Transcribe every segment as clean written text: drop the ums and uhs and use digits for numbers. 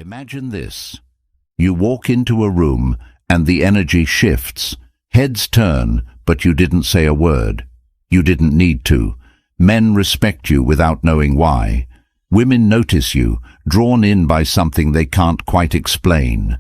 Imagine this. You walk into a room and the energy shifts. Heads turn, but you didn't say a word. You didn't need to. Men respect you without knowing why. Women notice you, drawn in by something they can't quite explain.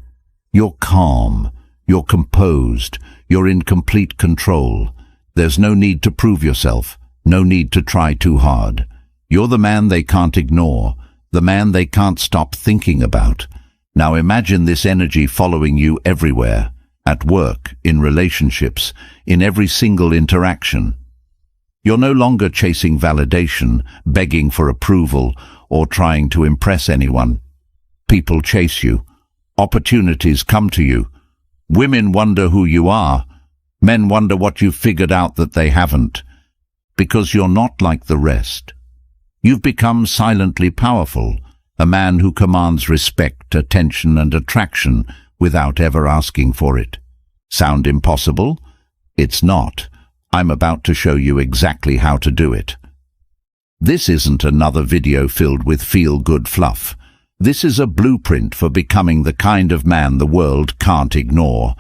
You're calm. You're composed. You're in complete control. There's no need to prove yourself. No need to try too hard. You're the man they can't ignore. The man they can't stop thinking about. Now imagine this energy following you everywhere, at work, in relationships, in every single interaction. You're no longer chasing validation, begging for approval, or trying to impress anyone. People chase you. Opportunities come to you. Women wonder who you are. Men wonder what you've figured out that they haven't. Because you're not like the rest. You've become silently powerful, a man who commands respect, attention, and attraction without ever asking for it. Sound impossible? It's not. I'm about to show you exactly how to do it. This isn't another video filled with feel-good fluff. This is a blueprint for becoming the kind of man the world can't ignore.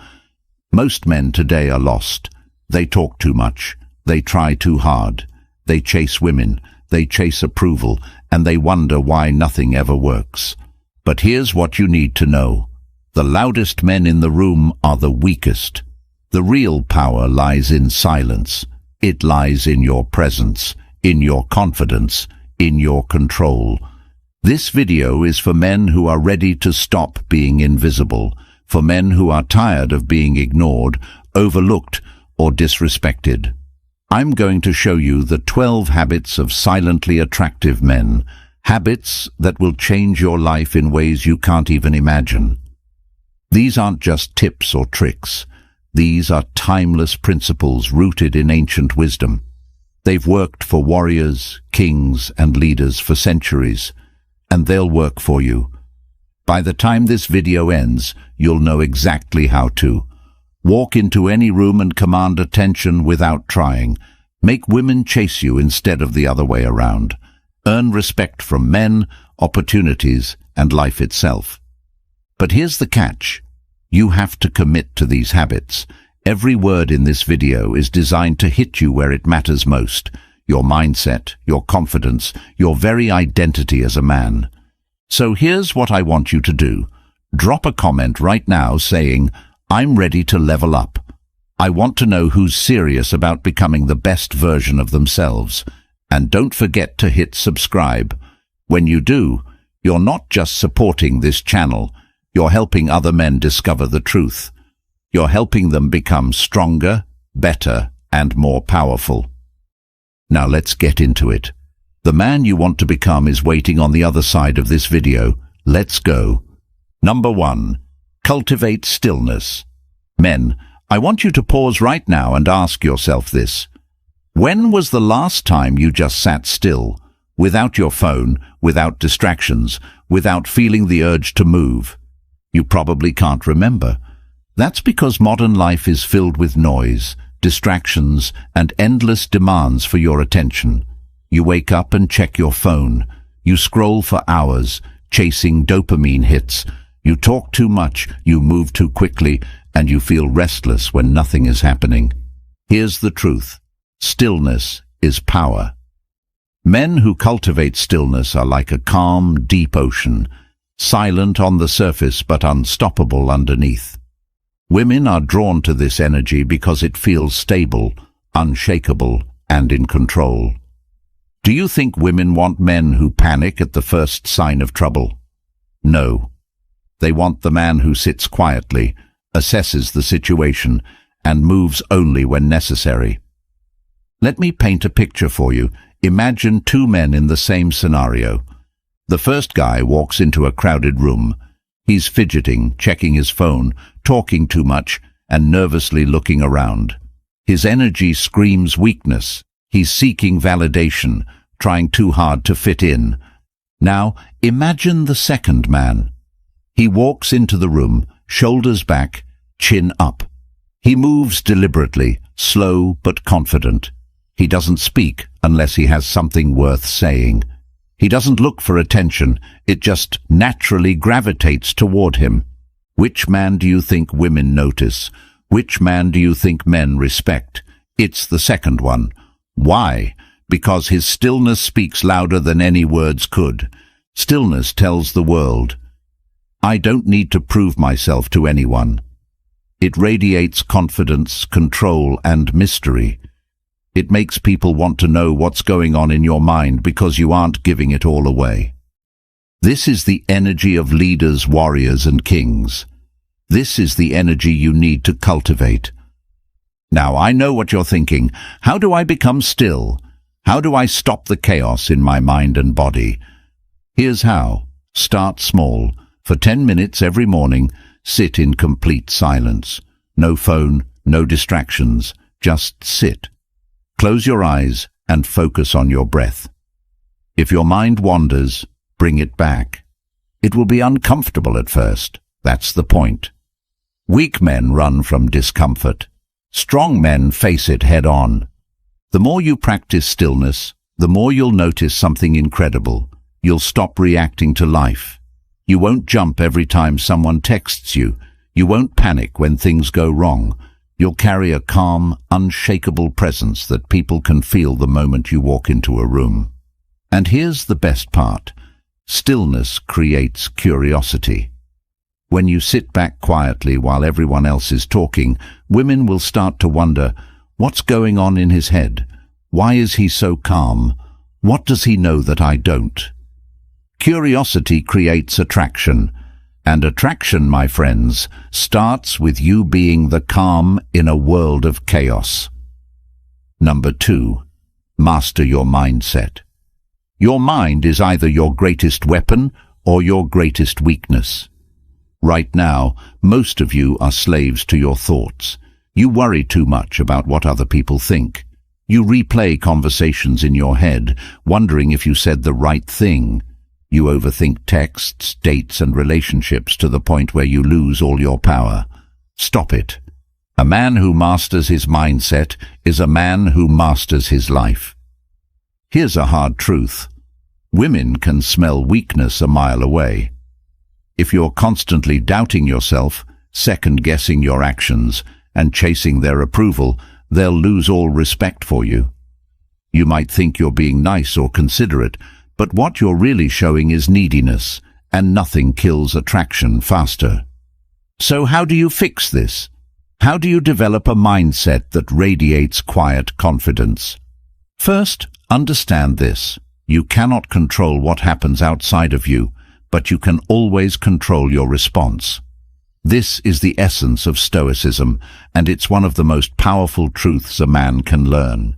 Most men today are lost. They talk too much. They try too hard. They chase women. They chase approval, and they wonder why nothing ever works. But here's what you need to know. The loudest men in the room are the weakest. The real power lies in silence. It lies in your presence, in your confidence, in your control. This video is for men who are ready to stop being invisible, for men who are tired of being ignored, overlooked, or disrespected. I'm going to show you the 12 habits of silently attractive men, habits that will change your life in ways you can't even imagine. These aren't just tips or tricks. These are timeless principles rooted in ancient wisdom. They've worked for warriors, kings, and leaders for centuries, and they'll work for you. By the time this video ends, you'll know exactly how to. Walk into any room and command attention without trying. Make women chase you instead of the other way around. Earn respect from men, opportunities, and life itself. But here's the catch. You have to commit to these habits. Every word in this video is designed to hit you where it matters most. Your mindset, your confidence, your very identity as a man. So here's what I want you to do. Drop a comment right now saying, "I'm ready to level up." I want to know who's serious about becoming the best version of themselves. And don't forget to hit subscribe. When you do, you're not just supporting this channel, you're helping other men discover the truth. You're helping them become stronger, better, and more powerful. Now let's get into it. The man you want to become is waiting on the other side of this video. Let's go. Number 1. Cultivate stillness. Men, I want you to pause right now and ask yourself this. When was the last time you just sat still, without your phone, without distractions, without feeling the urge to move? You probably can't remember. That's because modern life is filled with noise, distractions, and endless demands for your attention. You wake up and check your phone. You scroll for hours, chasing dopamine hits. You talk too much, you move too quickly, and you feel restless when nothing is happening. Here's the truth. Stillness is power. Men who cultivate stillness are like a calm, deep ocean, silent on the surface but unstoppable underneath. Women are drawn to this energy because it feels stable, unshakable, and in control. Do you think women want men who panic at the first sign of trouble? No. They want the man who sits quietly, assesses the situation, and moves only when necessary. Let me paint a picture for you. Imagine two men in the same scenario. The first guy walks into a crowded room. He's fidgeting, checking his phone, talking too much, and nervously looking around. His energy screams weakness. He's seeking validation, trying too hard to fit in. Now, imagine the second man. He walks into the room, shoulders back, chin up. He moves deliberately, slow but confident. He doesn't speak unless he has something worth saying. He doesn't look for attention, it just naturally gravitates toward him. Which man do you think women notice? Which man do you think men respect? It's the second one. Why? Because his stillness speaks louder than any words could. Stillness tells the world, I don't need to prove myself to anyone. It radiates confidence, control, and mystery. It makes people want to know what's going on in your mind because you aren't giving it all away. This is the energy of leaders, warriors, and kings. This is the energy you need to cultivate. Now, I know what you're thinking. How do I become still? How do I stop the chaos in my mind and body? Here's how. Start small. For 10 minutes every morning, sit in complete silence. No phone, no distractions. Just sit. Close your eyes and focus on your breath. If your mind wanders, bring it back. It will be uncomfortable at first. That's the point. Weak men run from discomfort. Strong men face it head-on. The more you practice stillness, the more you'll notice something incredible. You'll stop reacting to life. You won't jump every time someone texts you. You won't panic when things go wrong. You'll carry a calm, unshakable presence that people can feel the moment you walk into a room. And here's the best part. Stillness creates curiosity. When you sit back quietly while everyone else is talking, women will start to wonder, what's going on in his head? Why is he so calm? What does he know that I don't? Curiosity creates attraction. And attraction, my friends, starts with you being the calm in a world of chaos. Number 2, master your mindset. Your mind is either your greatest weapon or your greatest weakness. Right now, most of you are slaves to your thoughts. You worry too much about what other people think. You replay conversations in your head, wondering if you said the right thing. You overthink texts, dates, and relationships to the point where you lose all your power. Stop it. A man who masters his mindset is a man who masters his life. Here's a hard truth. Women can smell weakness a mile away. If you're constantly doubting yourself, second-guessing your actions, and chasing their approval, they'll lose all respect for you. You might think you're being nice or considerate, but what you're really showing is neediness, and nothing kills attraction faster. So how do you fix this? How do you develop a mindset that radiates quiet confidence? First, understand this. You cannot control what happens outside of you, but you can always control your response. This is the essence of Stoicism, and it's one of the most powerful truths a man can learn.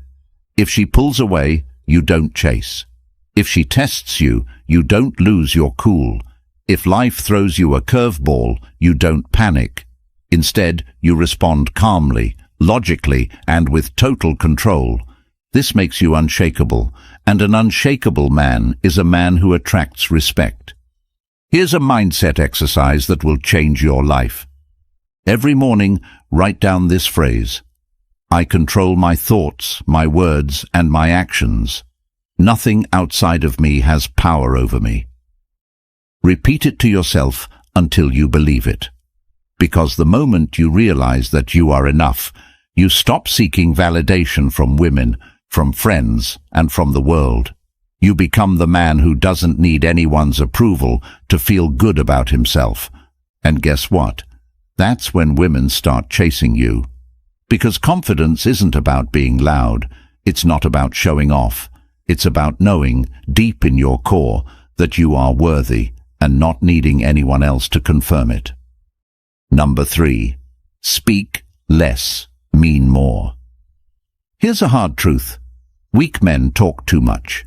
If she pulls away, you don't chase. If she tests you, you don't lose your cool. If life throws you a curveball, you don't panic. Instead, you respond calmly, logically, and with total control. This makes you unshakable, and an unshakable man is a man who attracts respect. Here's a mindset exercise that will change your life. Every morning, write down this phrase. I control my thoughts, my words, and my actions. Nothing outside of me has power over me. Repeat it to yourself until you believe it. Because the moment you realize that you are enough, you stop seeking validation from women, from friends, and from the world. You become the man who doesn't need anyone's approval to feel good about himself. And guess what? That's when women start chasing you. Because confidence isn't about being loud. It's not about showing off. It's about knowing, deep in your core, that you are worthy and not needing anyone else to confirm it. Number 3, speak less, mean more. Here's a hard truth. Weak men talk too much.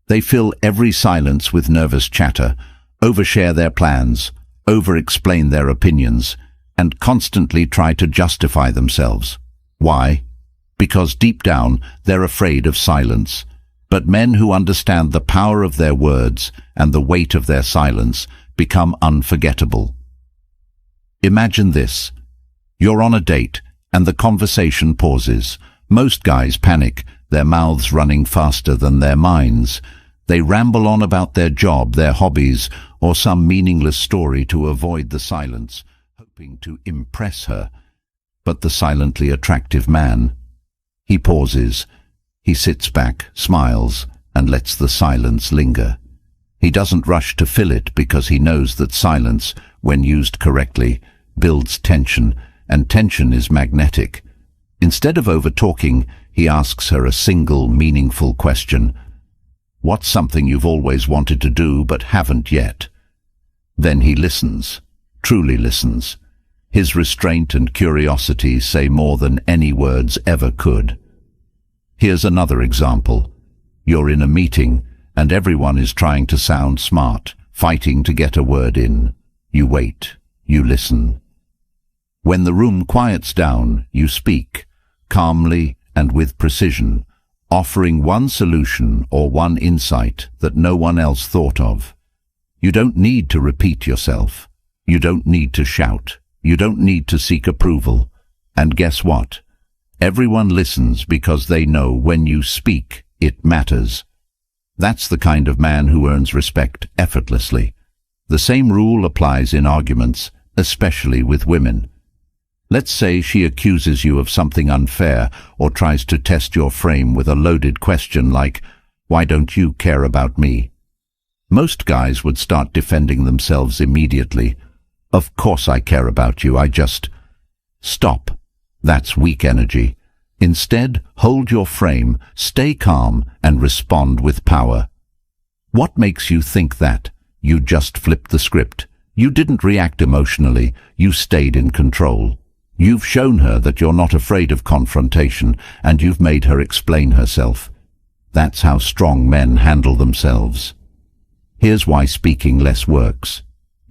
They fill every silence with nervous chatter, overshare their plans, over-explain their opinions, and constantly try to justify themselves. Why? Because deep down, they're afraid of silence. But men who understand the power of their words and the weight of their silence become unforgettable. Imagine this. You're on a date, and the conversation pauses. Most guys panic, their mouths running faster than their minds. They ramble on about their job, their hobbies, or some meaningless story to avoid the silence, hoping to impress her. But the silently attractive man, he pauses, he sits back, smiles, and lets the silence linger. He doesn't rush to fill it because he knows that silence, when used correctly, builds tension, and tension is magnetic. Instead of over-talking, he asks her a single, meaningful question. What's something you've always wanted to do but haven't yet? Then he listens, truly listens. His restraint and curiosity say more than any words ever could. Here's another example. You're in a meeting, and everyone is trying to sound smart, fighting to get a word in. You wait, you listen. When the room quiets down, you speak, calmly and with precision, offering one solution or one insight that no one else thought of. You don't need to repeat yourself. You don't need to shout. You don't need to seek approval. And guess what? Everyone listens because they know when you speak, it matters. That's the kind of man who earns respect effortlessly. The same rule applies in arguments, especially with women. Let's say she accuses you of something unfair or tries to test your frame with a loaded question like, "Why don't you care about me?" Most guys would start defending themselves immediately. "Of course I care about you, I just..." Stop. That's weak energy. Instead, hold your frame, stay calm, and respond with power. What makes you think that? You just flipped the script. You didn't react emotionally. You stayed in control. You've shown her that you're not afraid of confrontation, and you've made her explain herself. That's how strong men handle themselves. Here's why speaking less works.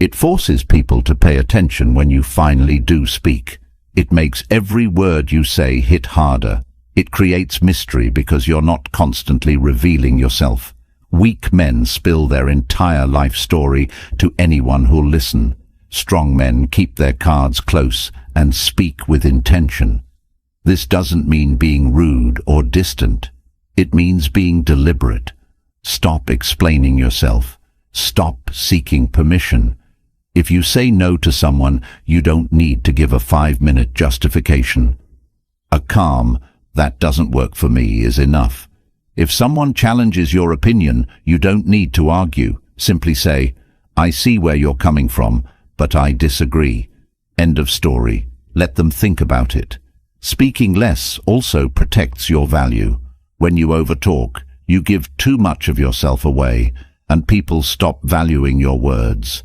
It forces people to pay attention when you finally do speak. It makes every word you say hit harder. It creates mystery because you're not constantly revealing yourself. Weak men spill their entire life story to anyone who'll listen. Strong men keep their cards close and speak with intention. This doesn't mean being rude or distant. It means being deliberate. Stop explaining yourself. Stop seeking permission. If you say no to someone, you don't need to give a 5-minute justification. A calm, "That doesn't work for me," is enough. If someone challenges your opinion, you don't need to argue. Simply say, "I see where you're coming from, but I disagree." End of story. Let them think about it. Speaking less also protects your value. When you overtalk, you give too much of yourself away, and people stop valuing your words.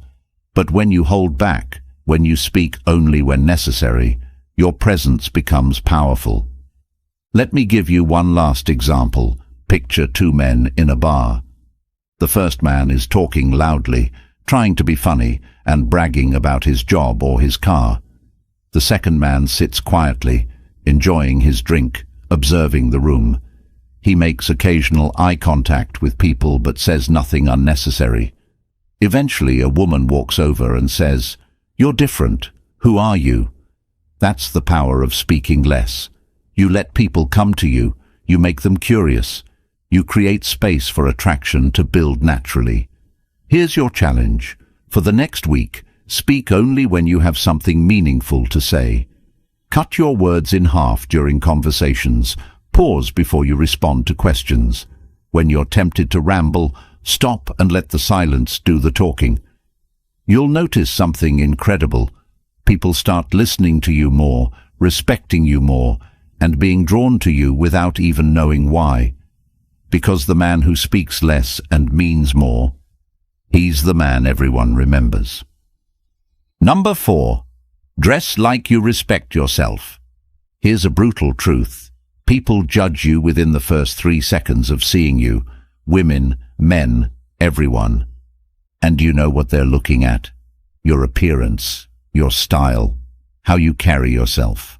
But when you hold back, when you speak only when necessary, your presence becomes powerful. Let me give you one last example. Picture two men in a bar. The first man is talking loudly, trying to be funny, and bragging about his job or his car. The second man sits quietly, enjoying his drink, observing the room. He makes occasional eye contact with people but says nothing unnecessary. Eventually, a woman walks over and says, "You're different. Who are you?" That's the power of speaking less. You let people come to you. You make them curious. You create space for attraction to build naturally. Here's your challenge. For the next week, speak only when you have something meaningful to say. Cut your words in half during conversations. Pause before you respond to questions. When you're tempted to ramble, stop and let the silence do the talking. You'll notice something incredible. People start listening to you more, respecting you more, and being drawn to you without even knowing why. Because the man who speaks less and means more, he's the man everyone remembers. Number 4. Dress like you respect yourself. Here's a brutal truth. People judge you within the first 3 seconds of seeing you. Women, men, everyone. And you know what they're looking at? Your appearance, your style, how you carry yourself.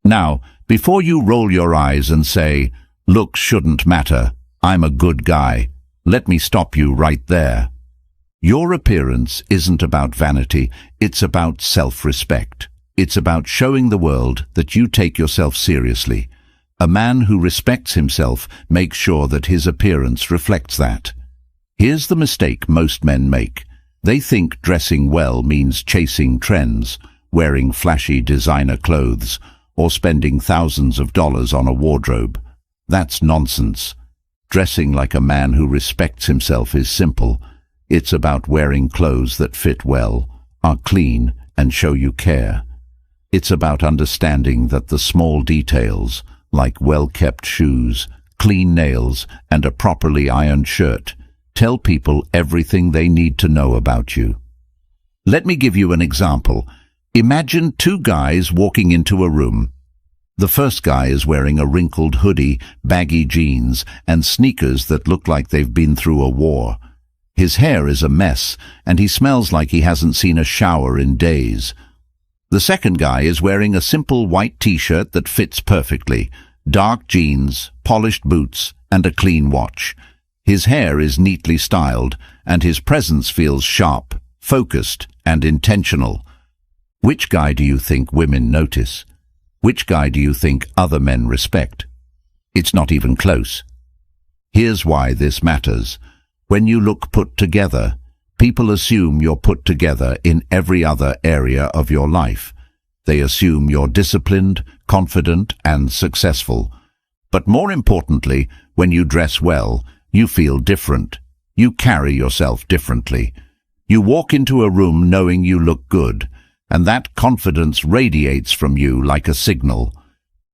Now, before you roll your eyes and say, "Looks shouldn't matter, I'm a good guy," let me stop you right there. Your appearance isn't about vanity, it's about self-respect. It's about showing the world that you take yourself seriously. A man who respects himself makes sure that his appearance reflects that. Here's the mistake most men make. They think dressing well means chasing trends, wearing flashy designer clothes, or spending thousands of dollars on a wardrobe. That's nonsense. Dressing like a man who respects himself is simple. It's about wearing clothes that fit well, are clean, and show you care. It's about understanding that the small details, like well-kept shoes, clean nails, and a properly ironed shirt, tell people everything they need to know about you. Let me give you an example. Imagine two guys walking into a room. The first guy is wearing a wrinkled hoodie, baggy jeans, and sneakers that look like they've been through a war. His hair is a mess, and he smells like he hasn't seen a shower in days. The second guy is wearing a simple white t-shirt that fits perfectly, dark jeans, polished boots, and a clean watch. His hair is neatly styled, and his presence feels sharp, focused, and intentional. Which guy do you think women notice? Which guy do you think other men respect? It's not even close. Here's why this matters. When you look put together, people assume you're put together in every other area of your life. They assume you're disciplined, confident, and successful. But more importantly, when you dress well, you feel different. You carry yourself differently. You walk into a room knowing you look good, and that confidence radiates from you like a signal.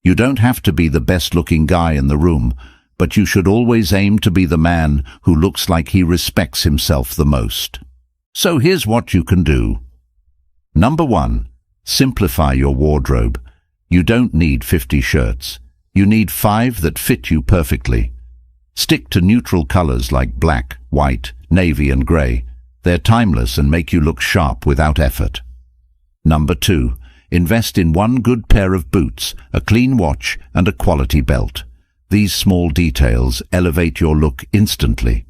You don't have to be the best-looking guy in the room, but you should always aim to be the man who looks like he respects himself the most. So here's what you can do. Number 1, simplify your wardrobe. You don't need 50 shirts. You need 5 that fit you perfectly. Stick to neutral colors like black, white, navy, and gray. They're timeless and make you look sharp without effort. Number 2, invest in one good pair of boots, a clean watch, and a quality belt. These small details elevate your look instantly.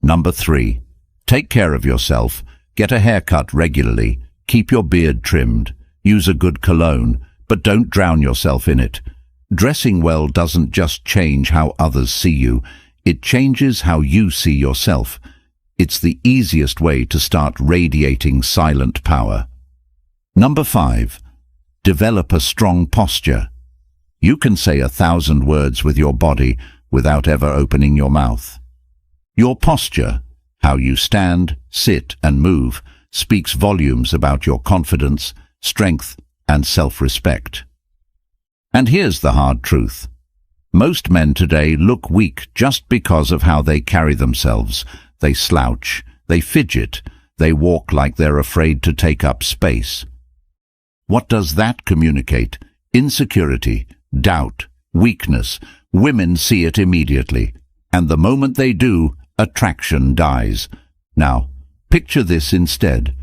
Number 3, take care of yourself. Get a haircut regularly. Keep your beard trimmed. Use a good cologne, but don't drown yourself in it. Dressing well doesn't just change how others see you, it changes how you see yourself. It's the easiest way to start radiating silent power. Number 5, develop a strong posture. You can say 1,000 words with your body without ever opening your mouth. Your posture, how you stand, sit, and move, speaks volumes about your confidence, strength, and self-respect. And here's the hard truth. Most men today look weak just because of how they carry themselves. They slouch, they fidget, they walk like they're afraid to take up space. What does that communicate? Insecurity, doubt, weakness. Women see it immediately, and the moment they do, attraction dies. Now, picture this instead.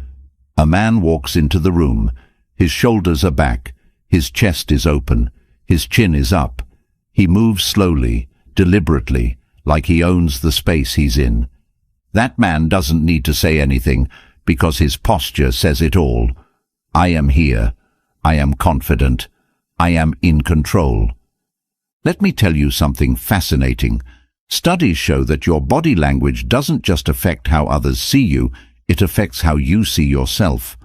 A man walks into the room. His shoulders are back, his chest is open, his chin is up. He moves slowly, deliberately, like he owns the space he's in. That man doesn't need to say anything because his posture says it all. I am here. I am confident. I am in control. Let me tell you something fascinating. Studies show that your body language doesn't just affect how others see you, it affects how you see yourself.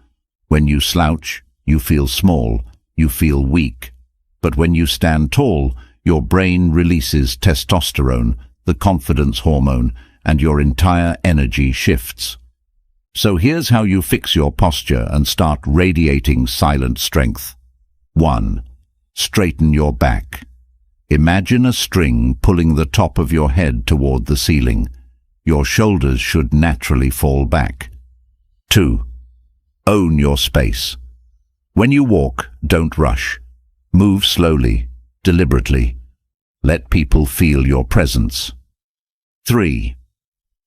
When you slouch, you feel small, you feel weak. But when you stand tall, your brain releases testosterone, the confidence hormone, and your entire energy shifts. So here's how you fix your posture and start radiating silent strength. 1. Straighten your back. Imagine a string pulling the top of your head toward the ceiling. Your shoulders should naturally fall back. 2. Own your space. When you walk, don't rush. Move slowly, deliberately. Let people feel your presence. 3.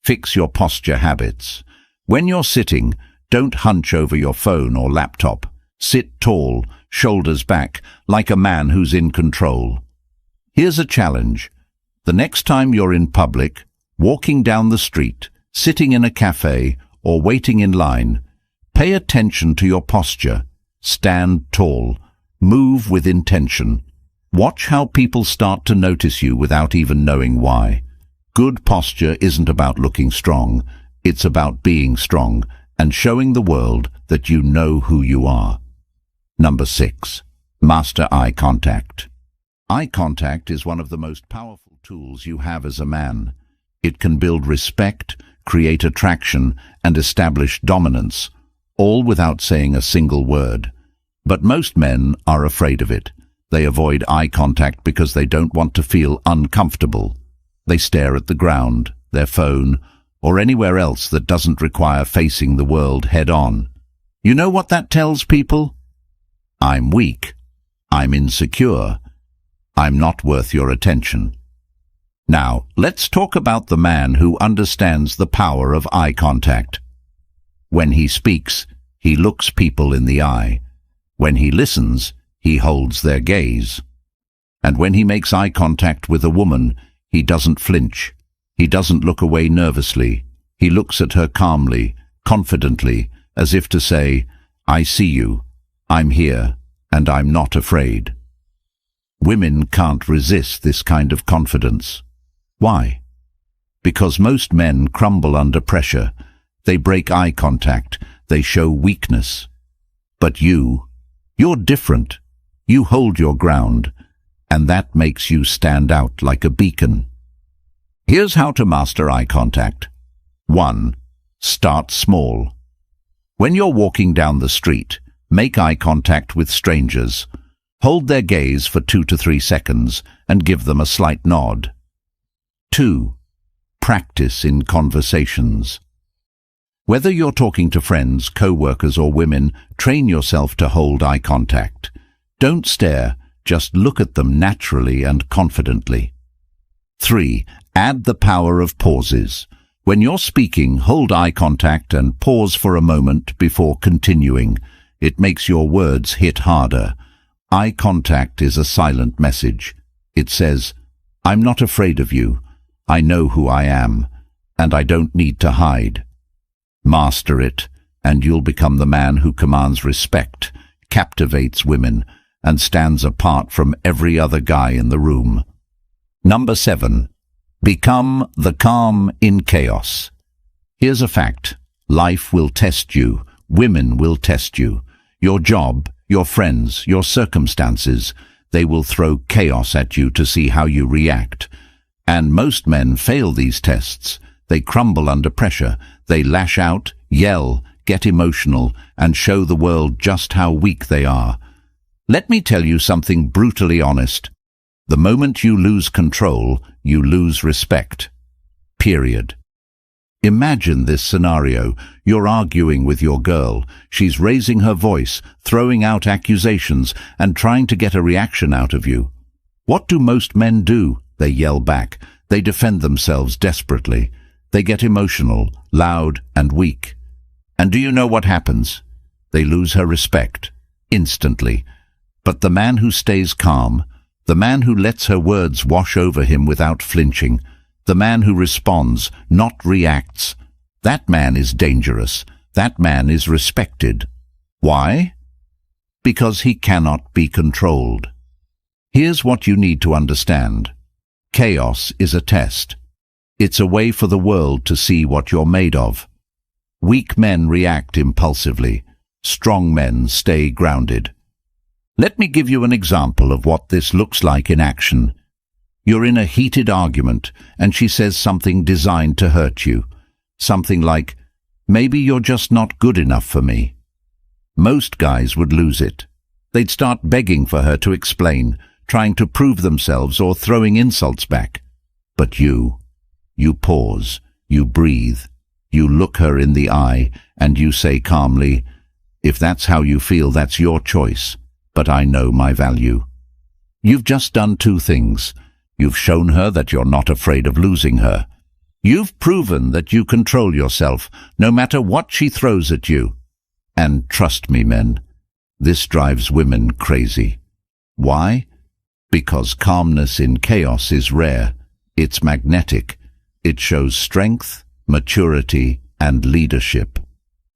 Fix your posture habits. When you're sitting, don't hunch over your phone or laptop. Sit tall, shoulders back, like a man who's in control. Here's a challenge. The next time you're in public, walking down the street, sitting in a cafe, or waiting in line, pay attention to your posture. Stand tall. Move with intention. Watch how people start to notice you without even knowing why. Good posture isn't about looking strong. It's about being strong and showing the world that you know who you are. Number 6. Master eye contact. Eye contact is one of the most powerful tools you have as a man. It can build respect, create attraction, and establish dominance, all without saying a single word. But most men are afraid of it. They avoid eye contact because they don't want to feel uncomfortable. They stare at the ground, their phone, or anywhere else that doesn't require facing the world head-on. You know what that tells people? I'm weak. I'm insecure. I'm not worth your attention. Now, let's talk about the man who understands the power of eye contact. When he speaks, he looks people in the eye. When he listens, he holds their gaze. And when he makes eye contact with a woman, he doesn't flinch. He doesn't look away nervously. He looks at her calmly, confidently, as if to say, I see you, I'm here, and I'm not afraid. Women can't resist this kind of confidence. Why? Because most men crumble under pressure. They break eye contact. They show weakness. But you're different. You hold your ground, and that makes you stand out like a beacon. Here's how to master eye contact. 1. Start small. When you're walking down the street, make eye contact with strangers. Hold their gaze for 2 to 3 seconds and give them a slight nod. 2. Practice in conversations. Whether you're talking to friends, co-workers or women, train yourself to hold eye contact. Don't stare, just look at them naturally and confidently. 3. Add the power of pauses. When you're speaking, hold eye contact and pause for a moment before continuing. It makes your words hit harder. Eye contact is a silent message. It says, I'm not afraid of you. I know who I am, and I don't need to hide. Master it, and you'll become the man who commands respect, captivates women, and stands apart from every other guy in the room. Number 7. Become the calm in chaos. Here's a fact. Life will test you. Women will test you. Your job, your friends, your circumstances, they will throw chaos at you to see how you react. And most men fail these tests. They crumble under pressure. They lash out, yell, get emotional, and show the world just how weak they are. Let me tell you something brutally honest. The moment you lose control, you lose respect. Period. Imagine this scenario. You're arguing with your girl. She's raising her voice, throwing out accusations, and trying to get a reaction out of you. What do most men do? They yell back. They defend themselves desperately. They get emotional, loud, and weak. And do you know what happens? They lose her respect, instantly. But the man who stays calm, the man who lets her words wash over him without flinching, the man who responds, not reacts, that man is dangerous. That man is respected. Why? Because he cannot be controlled. Here's what you need to understand. Chaos is a test. It's a way for the world to see what you're made of. Weak men react impulsively. Strong men stay grounded. Let me give you an example of what this looks like in action. You're in a heated argument, and she says something designed to hurt you. Something like, maybe you're just not good enough for me. Most guys would lose it. They'd start begging for her to explain, trying to prove themselves or throwing insults back. But you pause, you breathe, you look her in the eye, and you say calmly, if that's how you feel, that's your choice, but I know my value. You've just done 2 things. You've shown her that you're not afraid of losing her. You've proven that you control yourself, no matter what she throws at you. And trust me, men, this drives women crazy. Why? Because calmness in chaos is rare. It's magnetic. It shows strength, maturity, and leadership.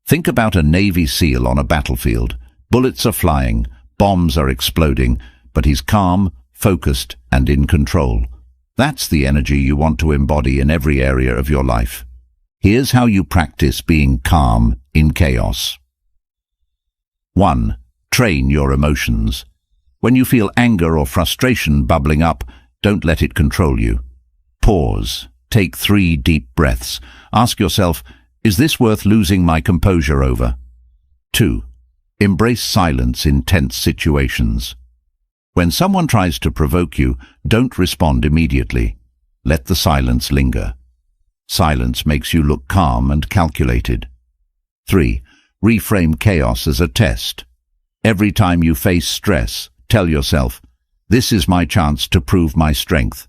Think about a Navy SEAL on a battlefield. Bullets are flying, bombs are exploding, but he's calm, focused, and in control. That's the energy you want to embody in every area of your life. Here's how you practice being calm in chaos. 1. Train your emotions. When you feel anger or frustration bubbling up, don't let it control you. Pause. Take 3 deep breaths. Ask yourself, is this worth losing my composure over? 2. Embrace silence in tense situations. When someone tries to provoke you, don't respond immediately. Let the silence linger. Silence makes you look calm and calculated. 3. Reframe chaos as a test. Every time you face stress, tell yourself, this is my chance to prove my strength.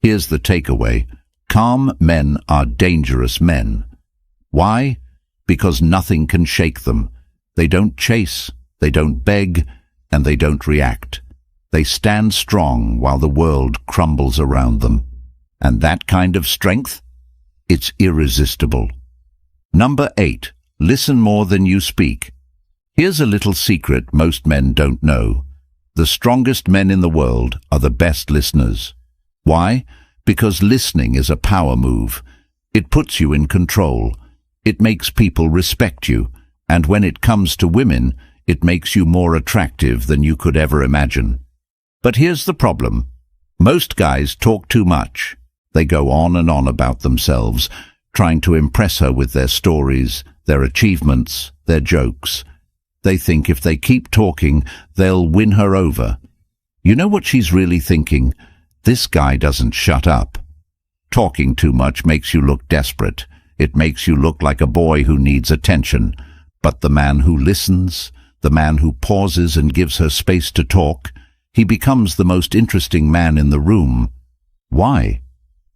Here's the takeaway. Calm men are dangerous men. Why? Because nothing can shake them. They don't chase, they don't beg, and they don't react. They stand strong while the world crumbles around them. And that kind of strength? It's irresistible. Number 8. Listen more than you speak. Here's a little secret most men don't know. The strongest men in the world are the best listeners. Why? Because listening is a power move. It puts you in control. It makes people respect you. And when it comes to women, it makes you more attractive than you could ever imagine. But here's the problem. Most guys talk too much. They go on and on about themselves, trying to impress her with their stories, their achievements, their jokes. They think if they keep talking, they'll win her over. You know what she's really thinking? This guy doesn't shut up. Talking too much makes you look desperate. It makes you look like a boy who needs attention. But the man who listens, the man who pauses and gives her space to talk, he becomes the most interesting man in the room. Why?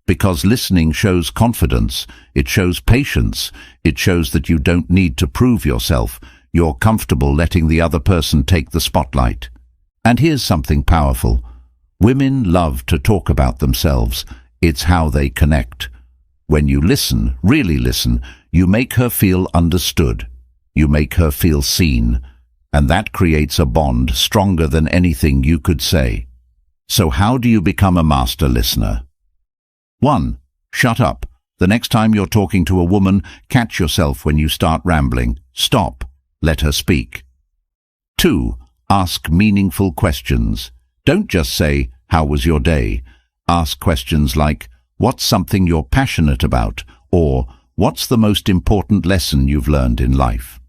Because listening shows confidence, it shows patience, it shows that you don't need to prove yourself. You're comfortable letting the other person take the spotlight. And here's something powerful. Women love to talk about themselves. It's how they connect. When you listen, really listen, you make her feel understood. You make her feel seen. And that creates a bond stronger than anything you could say. So how do you become a master listener? 1. Shut up. The next time you're talking to a woman, catch yourself when you start rambling. Stop. Let her speak. 2. Ask meaningful questions. Don't just say, "How was your day?" Ask questions like, "What's something you're passionate about?" or "What's the most important lesson you've learned in life?"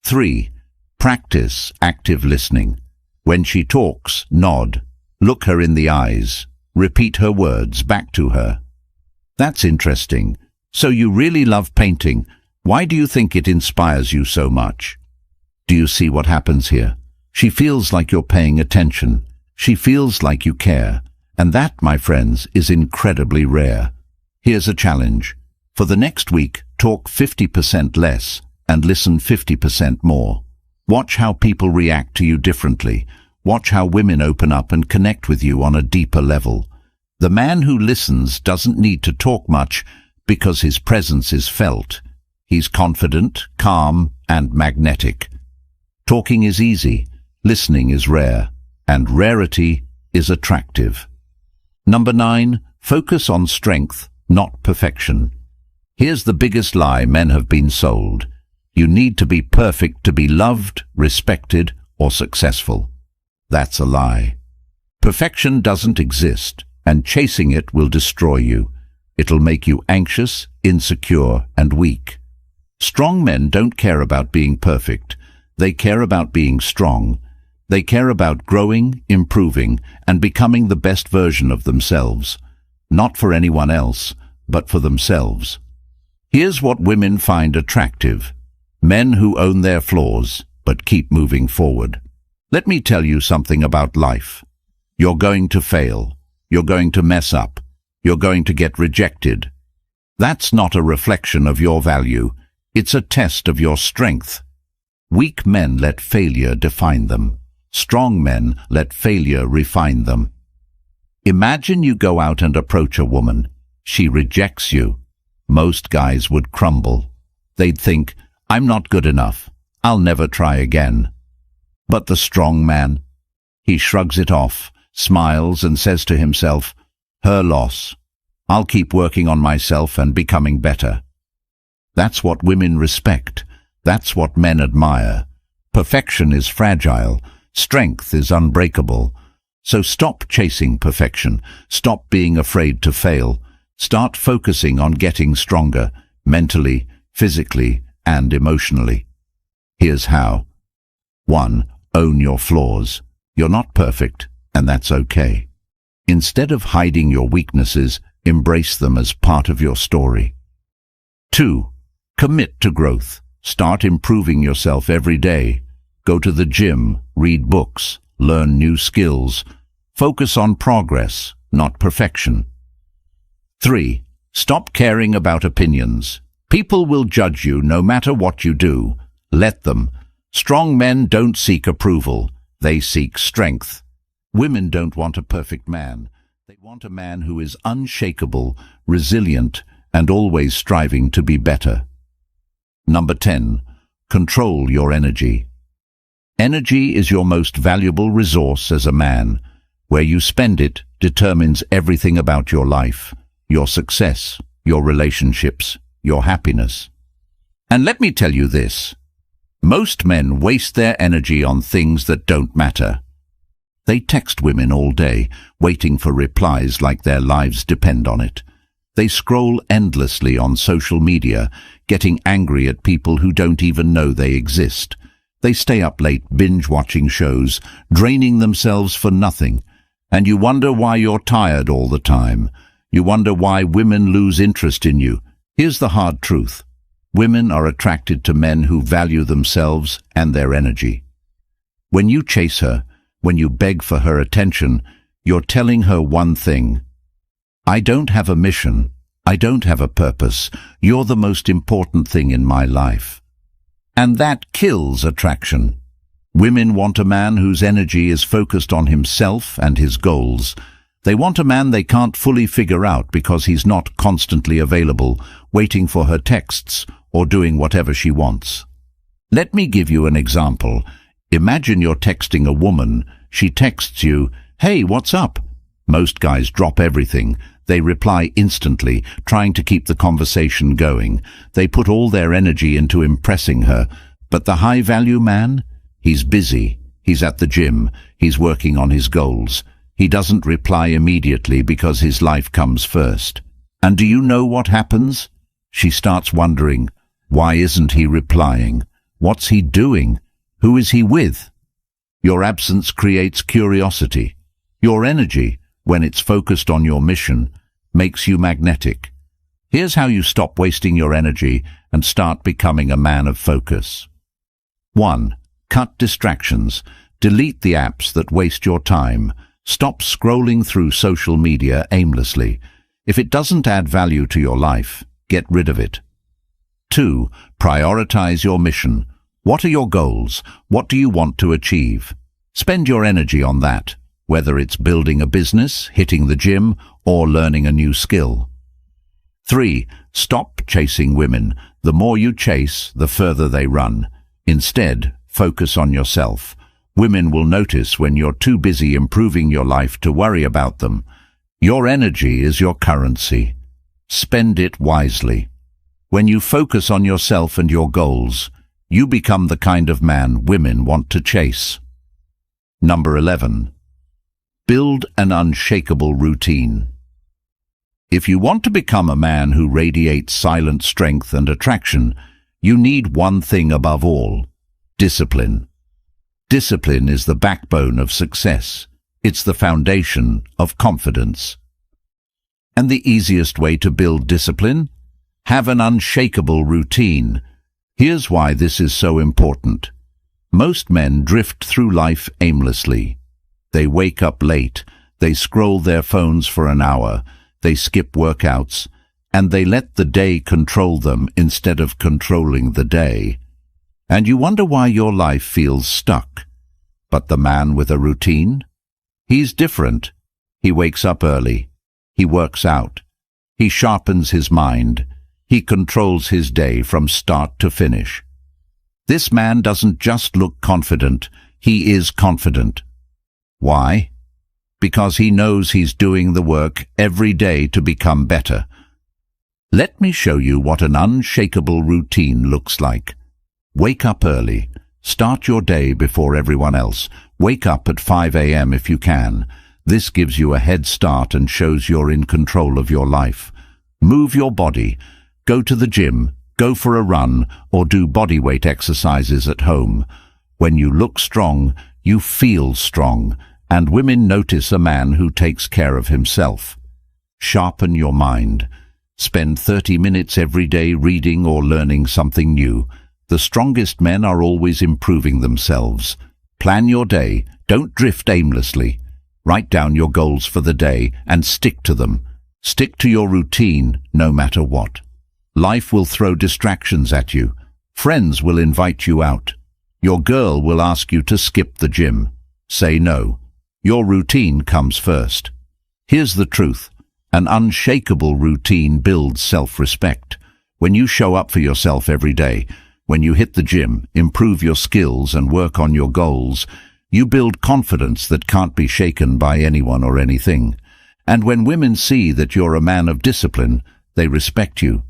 3. Practice active listening. When she talks, nod. Look her in the eyes. Repeat her words back to her. That's interesting. So you really love painting. Why do you think it inspires you so much? Do you see what happens here? She feels like you're paying attention. She feels like you care. And that, my friends, is incredibly rare. Here's a challenge. For the next week, talk 50% less and listen 50% more. Watch how people react to you differently. Watch how women open up and connect with you on a deeper level. The man who listens doesn't need to talk much because his presence is felt. He's confident, calm, and magnetic. Talking is easy, listening is rare, and rarity is attractive. Number 9, focus on strength, not perfection. Here's the biggest lie men have been sold. You need to be perfect to be loved, respected, or successful. That's a lie. Perfection doesn't exist, and chasing it will destroy you. It'll make you anxious, insecure, and weak. Strong men don't care about being perfect. They care about being strong. They care about growing, improving, and becoming the best version of themselves. Not for anyone else, but for themselves. Here's what women find attractive. Men who own their flaws, but keep moving forward. Let me tell you something about life. You're going to fail. You're going to mess up. You're going to get rejected. That's not a reflection of your value. It's a test of your strength. Weak men let failure define them. Strong men let failure refine them. Imagine you go out and approach a woman. She rejects you. Most guys would crumble. They'd think, "I'm not good enough. I'll never try again." But the strong man, he shrugs it off, smiles and says to himself, Her loss. I'll keep working on myself and becoming better. That's what women respect. That's what men admire. Perfection is fragile. Strength is unbreakable. So stop chasing perfection. Stop being afraid to fail. Start focusing on getting stronger, mentally, physically, and emotionally. Here's how. 1. Own your flaws. You're not perfect, and that's okay. Instead of hiding your weaknesses, embrace them as part of your story. 2. Commit to growth. Start improving yourself every day. Go to the gym, read books, learn new skills. Focus on progress, not perfection. 3. Stop caring about opinions. People will judge you no matter what you do. Let them. Strong men don't seek approval. They seek strength. Women don't want a perfect man. They want a man who is unshakable, resilient, and always striving to be better. Number 10. Control your energy. Energy is your most valuable resource as a man. Where you spend it determines everything about your life, your success, your relationships, your happiness. And let me tell you this. Most men waste their energy on things that don't matter. They text women all day, waiting for replies like their lives depend on it. They scroll endlessly on social media, getting angry at people who don't even know they exist. They stay up late binge-watching shows, draining themselves for nothing. And you wonder why you're tired all the time. You wonder why women lose interest in you. Here's the hard truth. Women are attracted to men who value themselves and their energy. When you chase her, when you beg for her attention, you're telling her one thing. I don't have a mission. I don't have a purpose. You're the most important thing in my life. And that kills attraction. Women want a man whose energy is focused on himself and his goals. They want a man they can't fully figure out because he's not constantly available, waiting for her texts or doing whatever she wants. Let me give you an example. Imagine you're texting a woman. She texts you, "Hey, what's up?" Most guys drop everything. They reply instantly, trying to keep the conversation going. They put all their energy into impressing her. But the high-value man? He's busy. He's at the gym. He's working on his goals. He doesn't reply immediately because his life comes first. And do you know what happens? She starts wondering, why isn't he replying? What's he doing? Who is he with? Your absence creates curiosity. Your energy, when it's focused on your mission, makes you magnetic. Here's how you stop wasting your energy and start becoming a man of focus. 1. Cut distractions. Delete the apps that waste your time. Stop scrolling through social media aimlessly. If it doesn't add value to your life, get rid of it. 2. Prioritize your mission. What are your goals? What do you want to achieve? Spend your energy on that, whether it's building a business, hitting the gym, or learning a new skill. 3. Stop chasing women. The more you chase, the further they run. Instead, focus on yourself. Women will notice when you're too busy improving your life to worry about them. Your energy is your currency. Spend it wisely. When you focus on yourself and your goals, you become the kind of man women want to chase. Number 11. Build an unshakable routine. If you want to become a man who radiates silent strength and attraction, you need one thing above all: discipline. Discipline is the backbone of success. It's the foundation of confidence. And the easiest way to build discipline? Have an unshakable routine. Here's why this is so important. Most men drift through life aimlessly. They wake up late, they scroll their phones for an hour, they skip workouts, and they let the day control them instead of controlling the day. And you wonder why your life feels stuck. But the man with a routine? He's different. He wakes up early. He works out. He sharpens his mind. He controls his day from start to finish. This man doesn't just look confident, he is confident. Why? because he knows he's doing the work every day to become better. Let me show you what an unshakable routine looks like. Wake up early. Start your day before everyone else. Wake up at 5 a.m. if you can. This gives you a head start and shows you're in control of your life. Move your body. Go to the gym, go for a run, or do bodyweight exercises at home. When you look strong, you feel strong, and women notice a man who takes care of himself. Sharpen your mind. Spend 30 minutes every day reading or learning something new. The strongest men are always improving themselves. Plan your day. Don't drift aimlessly. Write down your goals for the day and stick to them. Stick to your routine no matter what. Life will throw distractions at you. Friends will invite you out. Your girl will ask you to skip the gym. Say no. Your routine comes first. Here's the truth. An unshakable routine builds self-respect. When you show up for yourself every day, when you hit the gym, improve your skills and work on your goals, you build confidence that can't be shaken by anyone or anything. And when women see that you're a man of discipline, they respect you.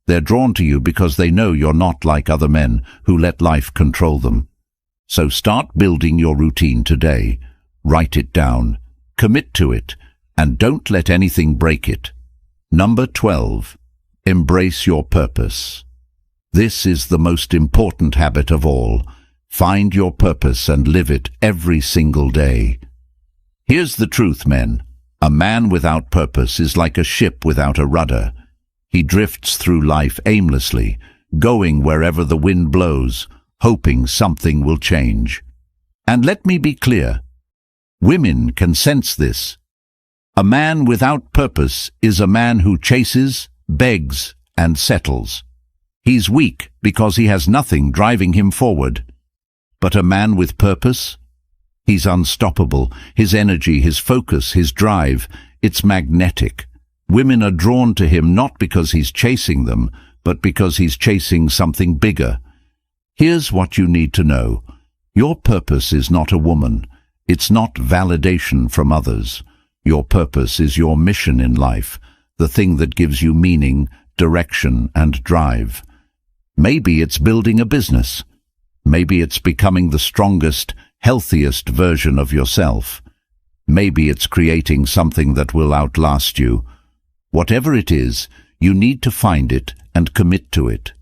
They're drawn to you because they know you're not like other men who let life control them. So start building your routine today. Write it down. Commit to it. And don't let anything break it. Number 12. Embrace your purpose. This is the most important habit of all. Find your purpose and live it every single day. Here's the truth, men. A man without purpose is like a ship without a rudder. He drifts through life aimlessly, going wherever the wind blows, hoping something will change. And let me be clear. Women can sense this. A man without purpose is a man who chases, begs, and settles. He's weak because he has nothing driving him forward. But a man with purpose? He's unstoppable. His energy, his focus, his drive, it's magnetic. Women are drawn to him not because he's chasing them, but because he's chasing something bigger. Here's what you need to know. Your purpose is not a woman. It's not validation from others. Your purpose is your mission in life, the thing that gives you meaning, direction, and drive. Maybe it's building a business. Maybe it's becoming the strongest, healthiest version of yourself. Maybe it's creating something that will outlast you. Whatever it is, you need to find it and commit to it.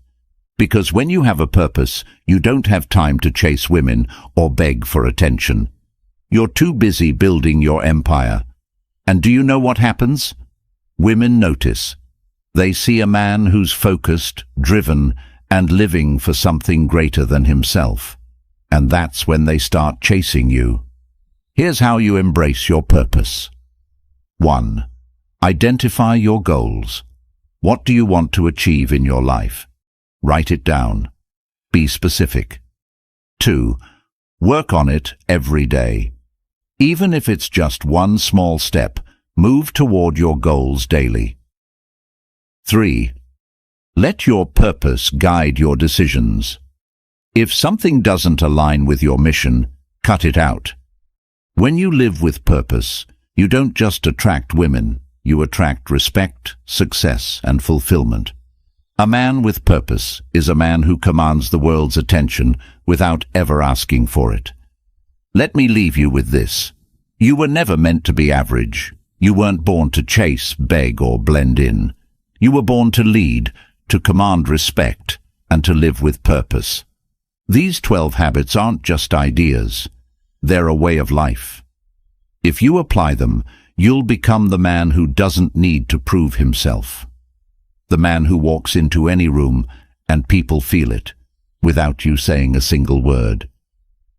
Because when you have a purpose, you don't have time to chase women or beg for attention. You're too busy building your empire. And do you know what happens? Women notice. They see a man who's focused, driven, and living for something greater than himself. And that's when they start chasing you. Here's how you embrace your purpose. 1. Identify your goals. What do you want to achieve in your life? Write it down. Be specific. 2. Work on it every day. Even if it's just one small step, move toward your goals daily. 3. Let your purpose guide your decisions. If something doesn't align with your mission, cut it out. When you live with purpose, you don't just attract women, you attract respect, success, and fulfillment. A man with purpose is a man who commands the world's attention without ever asking for it. Let me leave you with this. You were never meant to be average. You weren't born to chase, beg, or blend in. You were born to lead, to command respect, and to live with purpose. These 12 habits aren't just ideas. They're a way of life. If you apply them, you'll become the man who doesn't need to prove himself. The man who walks into any room and people feel it, without you saying a single word.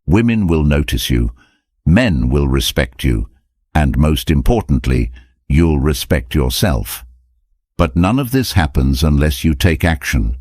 Women will notice you, men will respect you, and most importantly, you'll respect yourself. But none of this happens unless you take action.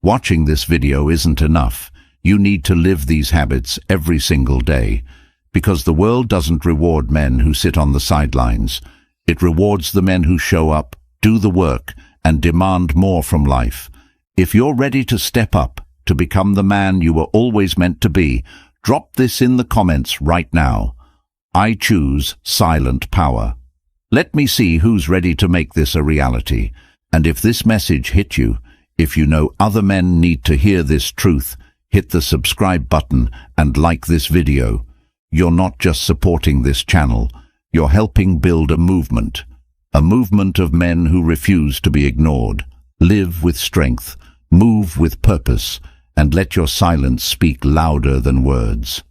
Watching this video isn't enough. You need to live these habits every single day, because the world doesn't reward men who sit on the sidelines. It rewards the men who show up, do the work, and demand more from life. If you're ready to step up, to become the man you were always meant to be, drop this in the comments right now. I choose silent power. Let me see who's ready to make this a reality. And if this message hit you, if you know other men need to hear this truth, hit the subscribe button and like this video. You're not just supporting this channel, you're helping build a movement of men who refuse to be ignored. Live with strength, move with purpose, and let your silence speak louder than words.